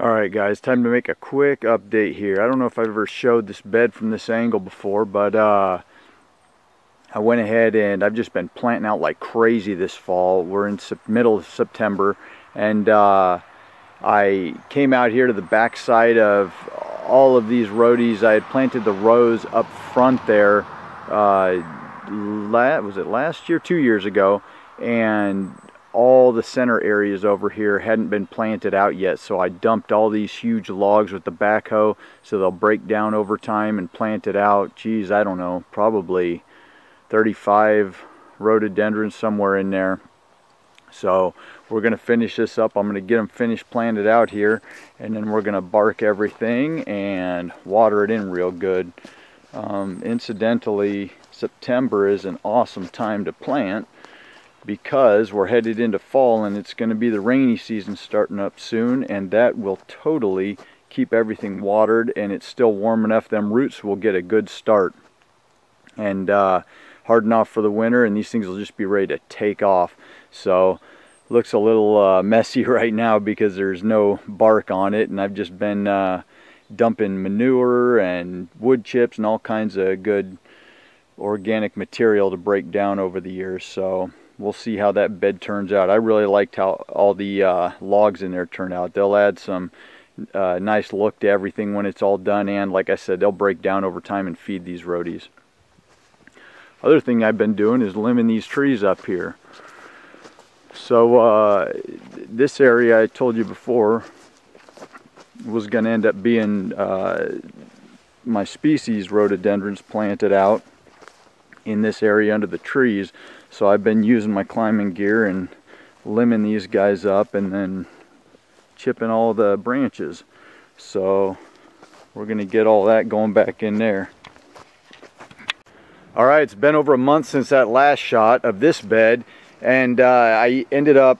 Alright guys, time to make a quick update here. I don't know if I've ever showed this bed from this angle before, but I went ahead and I've just been planting out like crazy this fall. We're in middle of September, and I came out here to the back side of all of these rhodies. I had planted the rows up front there, was it last year? 2 years ago, and all the center areas over here hadn't been planted out yet, so I dumped all these huge logs with the backhoe so they'll break down over time and plant it out. Geez, I don't know, probably 35 rhododendrons somewhere in there. So we're going to finish this up. I'm going to get them finished planted out here, and then we're going to bark everything and water it in real good. Incidentally, September is an awesome time to plant, because we're headed into fall and it's going to be the rainy season starting up soon, and that will totally keep everything watered, and it's still warm enough them roots will get a good start and harden off for the winter, and these things will just be ready to take off. So looks a little messy right now because there's no bark on it, and I've just been dumping manure and wood chips and all kinds of good organic material to break down over the years. So we'll see how that bed turns out. I really liked how all the logs in there turned out. They'll add some nice look to everything when it's all done, and like I said, they'll break down over time and feed these rhodies. Other thing I've been doing is limbing these trees up here. So this area I told you before was going to end up being my species rhododendrons planted out in this area under the trees. So I've been using my climbing gear and limbing these guys up and then chipping all the branches. So we're going to get all that going back in there. Alright, it's been over a month since that last shot of this bed, and I ended up,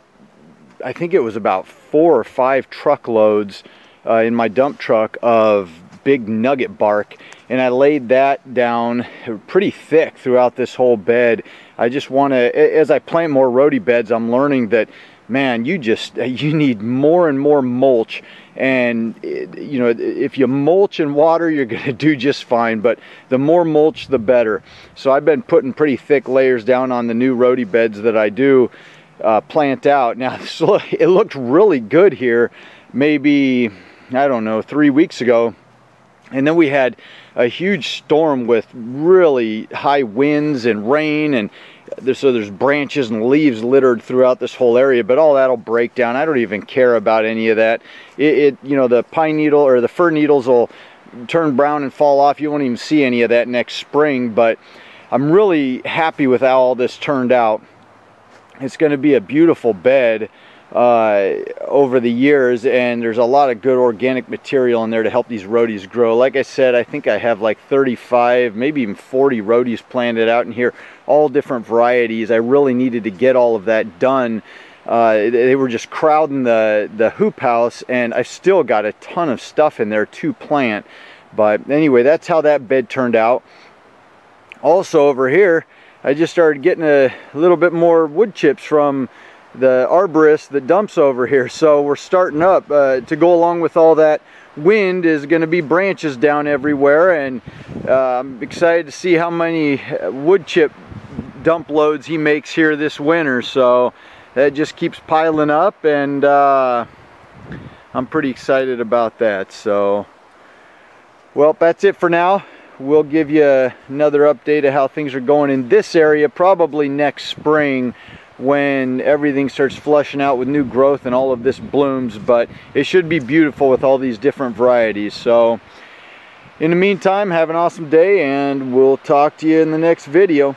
I think it was about 4 or 5 truckloads in my dump truck of big nugget bark, and I laid that down pretty thick throughout this whole bed. I just want to, as I plant more rhodie beds, I'm learning that, man, you need more and more mulch, and you know, if you mulch and water, you're going to do just fine, but the more mulch the better. So I've been putting pretty thick layers down on the new rhodie beds that I do plant out. Now it looked really good here maybe, I don't know, 3 weeks ago. And then we had a huge storm with really high winds and rain, and so there's branches and leaves littered throughout this whole area, but all that'll break down. I don't even care about any of that. You know, the pine needle or the fir needles will turn brown and fall off. You won't even see any of that next spring, but I'm really happy with how all this turned out. It's going to be a beautiful bed over the years, and there's a lot of good organic material in there to help these rhodies grow. Like I said, I think I have like 35, maybe even 40 rhodies planted out in here, all different varieties. I really needed to get all of that done. They were just crowding the hoop house, and I've still got a ton of stuff in there to plant. But anyway, that's how that bed turned out. Also over here, I just started getting a little bit more wood chips from the arborist that dumps over here. So we're starting up to go along with all that wind is going to be branches down everywhere, and I'm excited to see how many wood chip dump loads he makes here this winter. So that just keeps piling up, and I'm pretty excited about that. So, well, that's it for now. We'll give you another update of how things are going in this area probably next spring, when everything starts flushing out with new growth and all of this blooms. But it should be beautiful with all these different varieties. So in the meantime, have an awesome day, and we'll talk to you in the next video.